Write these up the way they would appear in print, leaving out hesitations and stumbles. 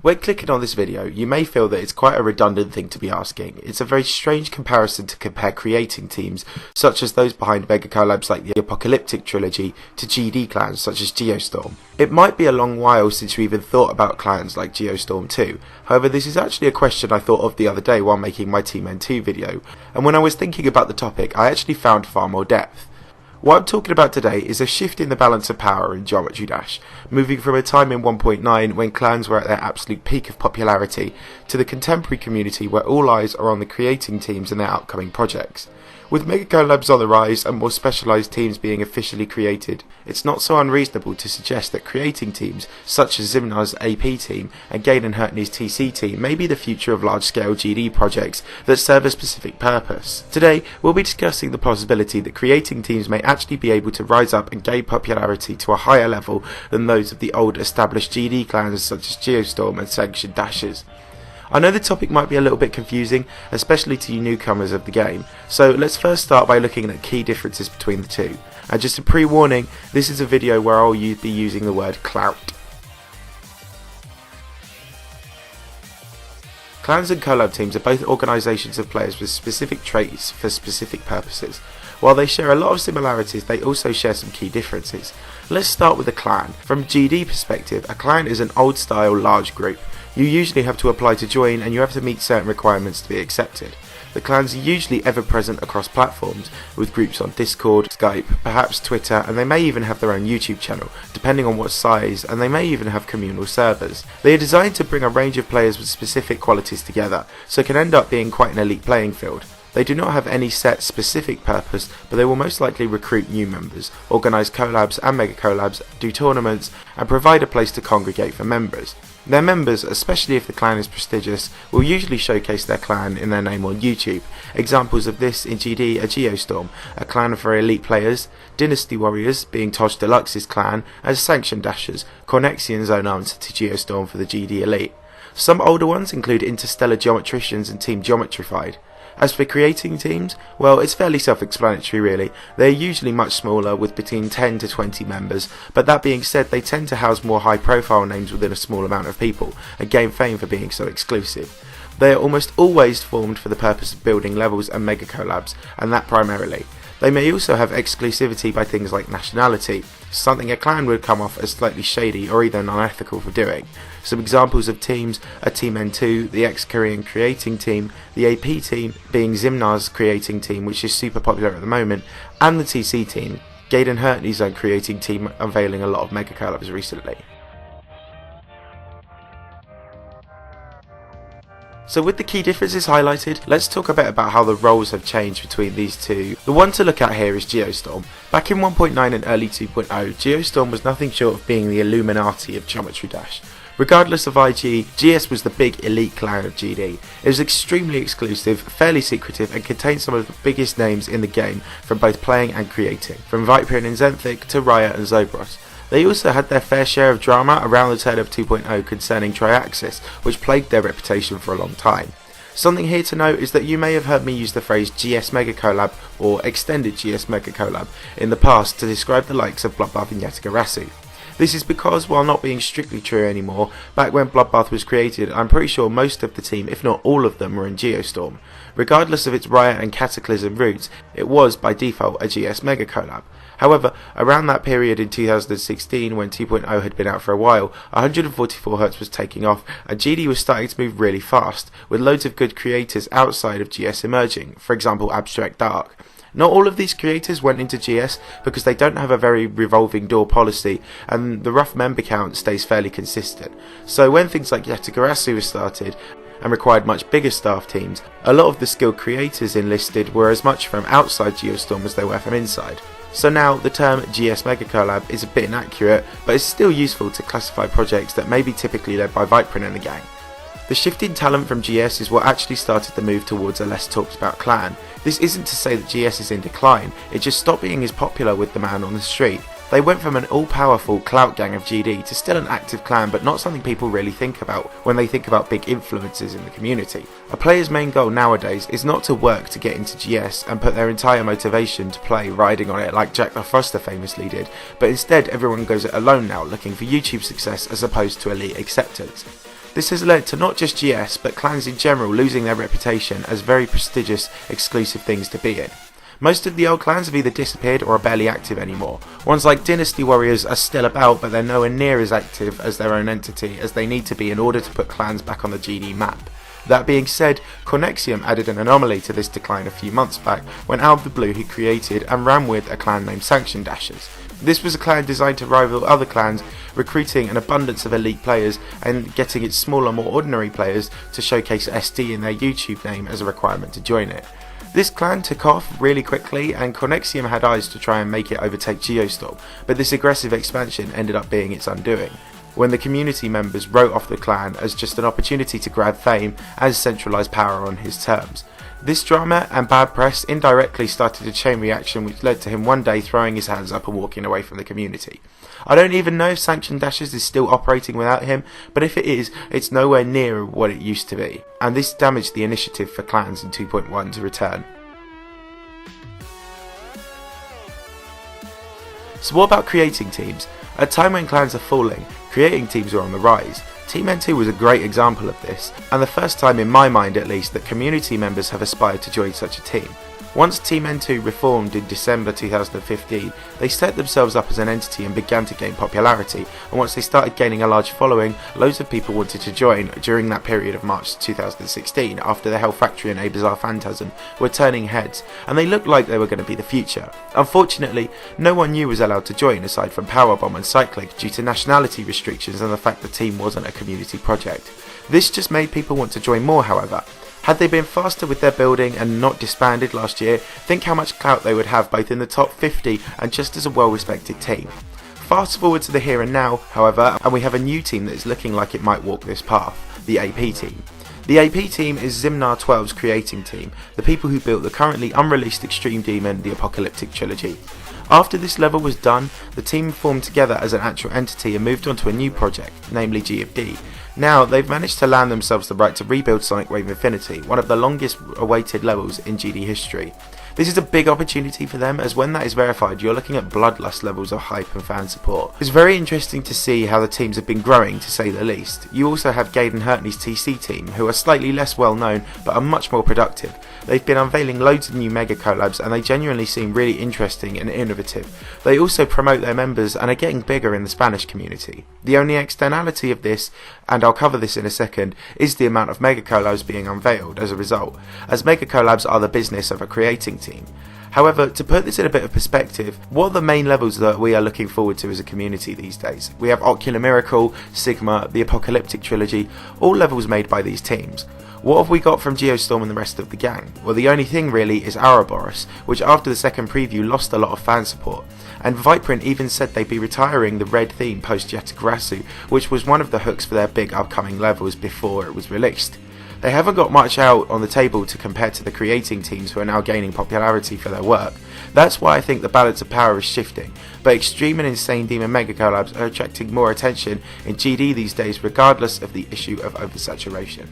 When clicking on this video, you may feel that it's quite a redundant thing to be asking. It's a very strange comparison to compare creating teams, such as those behind mega collabs like the Apocalyptic trilogy, to GD clans such as GeoStorm. It might be a long while since you even thought about clans like GeoStorm 2, however this is actually a question I thought of the other day while making my Team N2 video, and when I was thinking about the topic I actually found far more depth. What I'm talking about today is a shift in the balance of power in Geometry Dash, moving from a time in 1.9 when clans were at their absolute peak of popularity to the contemporary community where all eyes are on the creating teams and their upcoming projects. With mega collabs on the rise and more specialised teams being officially created, it's not so unreasonable to suggest that creating teams such as Zimnior's APTeam and Gaiden Hertuny's TCTeam may be the future of large-scale GD projects that serve a specific purpose. Today, we'll be discussing the possibility that creating teams may actually be able to rise up and gain popularity to a higher level than those of the old established GD clans such as GeoStorm and Sanctioned Dashers. I know the topic might be a little bit confusing, especially to you newcomers of the game, so let's first start by looking at key differences between the two. And just a pre-warning, this is a video where I'll be using the word clout. Clans and collab teams are both organisations of players with specific traits for specific purposes. While they share a lot of similarities, they also share some key differences. Let's start with a clan. From a GD perspective, a clan is an old style large group. You usually have to apply to join and you have to meet certain requirements to be accepted. The clans are usually ever present across platforms, with groups on Discord, Skype, perhaps Twitter, and they may even have their own YouTube channel, depending on what size, and they may even have communal servers. They are designed to bring a range of players with specific qualities together, so it can end up being quite an elite playing field. They do not have any set specific purpose, but they will most likely recruit new members, organise collabs and mega collabs, do tournaments, and provide a place to congregate for members. Their members, especially if the clan is prestigious, will usually showcase their clan in their name on YouTube. Examples of this in GD are GeoStorm, a clan for elite players, Dynasty Warriors, being Toj Deluxe's clan, and Sanctioned Dashers, Cornexion's own answer to GeoStorm for the GD Elite. Some older ones include Interstellar Geometricians and Team Geometrified. As for creating teams, well, it's fairly self-explanatory really. They're usually much smaller with between 10 to 20 members, but that being said, they tend to house more high-profile names within a small amount of people, and gain fame for being so exclusive. They are almost always formed for the purpose of building levels and mega collabs, and that primarily. They may also have exclusivity by things like nationality, something a clan would come off as slightly shady or even unethical for doing. Some examples of teams are Team N2, the ex-Korean creating team, the APTeam being Zimnior's creating team which is super popular at the moment, and the TCTeam, Gaiden Hertuny's own creating team unveiling a lot of mega collabs recently. So with the key differences highlighted, let's talk a bit about how the roles have changed between these two. The one to look at here is GeoStorm. Back in 1.9 and early 2.0, GeoStorm was nothing short of being the Illuminati of Geometry Dash. Regardless of IG, GS was the big elite clan of GD. It was extremely exclusive, fairly secretive, and contained some of the biggest names in the game from both playing and creating, from Viprian and Zenthic to Riot and Zobros. They also had their fair share of drama around the turn of 2.0 concerning Triaxis, which plagued their reputation for a long time. Something here to note is that you may have heard me use the phrase GS Mega Collab or Extended GS Mega Collab in the past to describe the likes of Bloodbath and Yatagarasu. This is because, while not being strictly true anymore, back when Bloodbath was created, I'm pretty sure most of the team, if not all of them, were in GeoStorm. Regardless of its Riot and Cataclysm roots, it was by default a GS Mega Collab. However, around that period in 2016, when 2.0 had been out for a while, 144Hz was taking off and GD was starting to move really fast, with loads of good creators outside of GS emerging, for example Abstract Dark. Not all of these creators went into GS because they don't have a very revolving door policy and the rough member count stays fairly consistent. So when things like Yatagarasu were started and required much bigger staff teams, a lot of the skilled creators enlisted were as much from outside GeoStorm as they were from inside. So now the term GS Mega Collab is a bit inaccurate, but it's still useful to classify projects that may be typically led by Viprian and the gang. The shift in talent from GS is what actually started the move towards a less talked about clan. This isn't to say that GS is in decline, it just stopped being as popular with the man on the street. They went from an all-powerful clout gang of GD to still an active clan, but not something people really think about when they think about big influences in the community. A player's main goal nowadays is not to work to get into GS and put their entire motivation to play riding on it like Jack the Froster famously did, but instead everyone goes it alone now looking for YouTube success as opposed to elite acceptance. This has led to not just GS, but clans in general losing their reputation as very prestigious, exclusive things to be in. Most of the old clans have either disappeared or are barely active anymore. Ones like Dynasty Warriors are still about, but they're nowhere near as active as their own entity as they need to be in order to put clans back on the GD map. That being said, Cornexium added an anomaly to this decline a few months back when out of the blue he created and ran with a clan named Sanction Dashers. This was a clan designed to rival other clans, recruiting an abundance of elite players and getting its smaller, more ordinary players to showcase SD in their YouTube name as a requirement to join it. This clan took off really quickly, and Cornexium had eyes to try and make it overtake GeoStorm, but this aggressive expansion ended up being its undoing, when the community members wrote off the clan as just an opportunity to grab fame as centralised power on his terms. This drama and bad press indirectly started a chain reaction which led to him one day throwing his hands up and walking away from the community. I don't even know if Sanction Dashers is still operating without him, but if it is, it's nowhere near what it used to be, and this damaged the initiative for clans in 2.1 to return. So what about creating teams? At a time when clans are falling, creating teams are on the rise. Team N2 was a great example of this, and the first time in my mind at least that community members have aspired to join such a team. Once Team N2 reformed in December 2015, they set themselves up as an entity and began to gain popularity, and once they started gaining a large following, loads of people wanted to join during that period of March 2016 after the Hell Factory and A Bizarre Phantasm were turning heads, and they looked like they were going to be the future. Unfortunately, no one new was allowed to join aside from Powerbomb and Cyclic due to nationality restrictions and the fact the team wasn't a community project. This just made people want to join more, however. Had they been faster with their building and not disbanded last year, think how much clout they would have both in the top 50 and just as a well-respected team. Fast forward to the here and now, however, and we have a new team that is looking like it might walk this path, the APTeam. The APTeam is Zimnior 12's creating team, the people who built the currently unreleased Extreme Demon, the Apocalyptic Trilogy. After this level was done, the team formed together as an actual entity and moved on to a new project, namely G.D. Now, they've managed to land themselves the right to rebuild Sonic Wave Infinity, one of the longest awaited levels in GD history. This is a big opportunity for them, as when that is verified, you're looking at bloodlust levels of hype and fan support. It's very interesting to see how the teams have been growing, to say the least. You also have Gaiden Hertuny's TCTeam, who are slightly less well known, but are much more productive. They've been unveiling loads of new mega collabs, and they genuinely seem really interesting and innovative. They also promote their members and are getting bigger in the Spanish community. The only externality of this, and I'll cover this in a second, is the amount of mega collabs being unveiled as a result, as mega collabs are the business of a creating team. However, to put this in a bit of perspective, what are the main levels that we are looking forward to as a community these days? We have Ocular Miracle, Sigma, the Apocalyptic Trilogy, all levels made by these teams. What have we got from GeoStorm and the rest of the gang? Well, the only thing really is Ouroboros, which after the second preview lost a lot of fan support, and Viprint even said they'd be retiring the red theme post Yatagarasu, which was one of the hooks for their big upcoming levels before it was released. They haven't got much out on the table to compare to the creating teams who are now gaining popularity for their work. That's why I think the balance of power is shifting, but Extreme and Insane Demon Mega Collabs are attracting more attention in GD these days regardless of the issue of oversaturation.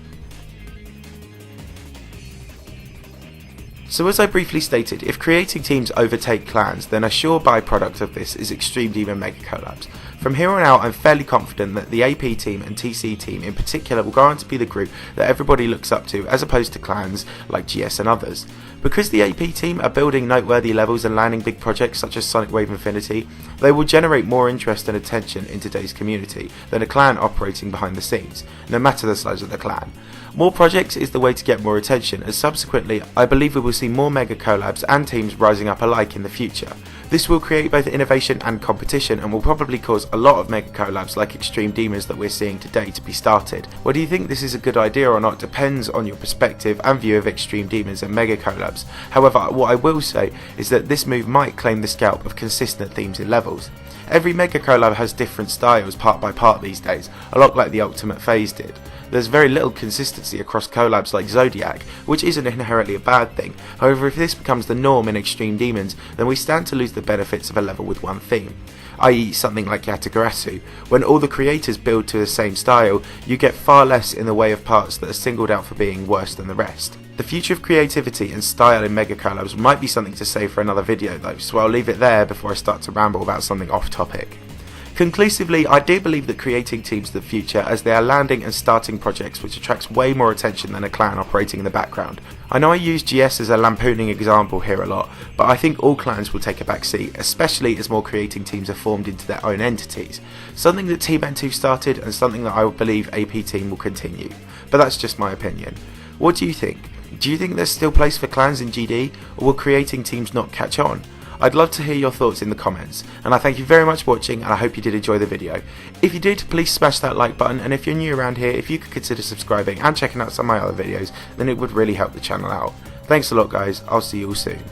So as I briefly stated, if creating teams overtake clans, then a sure byproduct of this is Extreme Demon Mega Collabs. From here on out, I'm fairly confident that the APTeam and TCTeam in particular will go on to be the group that everybody looks up to, as opposed to clans like GS and others. Because the APTeam are building noteworthy levels and landing big projects such as Sonic Wave Infinity, they will generate more interest and attention in today's community than a clan operating behind the scenes, no matter the size of the clan. More projects is the way to get more attention, as subsequently I believe we will see more mega collabs and teams rising up alike in the future. This will create both innovation and competition and will probably cause a lot of mega collabs like Extreme Demons that we're seeing today to be started. Whether you think this is a good idea or not depends on your perspective and view of Extreme Demons and mega collabs. However, what I will say is that this move might claim the scalp of consistent themes and levels. Every mega collab has different styles part by part these days, a lot like the Ultimate Phase did. There's very little consistency across collabs like Zodiac, which isn't inherently a bad thing. However, if this becomes the norm in Extreme Demons, then we stand to lose the benefits of a level with one theme, i.e. something like Yatagarasu. When all the creators build to the same style, you get far less in the way of parts that are singled out for being worse than the rest. The future of creativity and style in mega collabs might be something to save for another video though, so I'll leave it there before I start to ramble about something off topic. Conclusively, I do believe that creating teams are the future, as they are landing and starting projects which attracts way more attention than a clan operating in the background. I know I use GS as a lampooning example here a lot, but I think all clans will take a back seat, especially as more creating teams are formed into their own entities. Something that Team N2 started and something that I believe APTeam will continue. But that's just my opinion. What do you think? Do you think there's still place for clans in GD, or will creating teams not catch on? I'd love to hear your thoughts in the comments, and I thank you very much for watching, and I hope you did enjoy the video. If you did, please smash that like button, and if you're new around here, if you could consider subscribing and checking out some of my other videos, then it would really help the channel out. Thanks a lot guys, I'll see you all soon.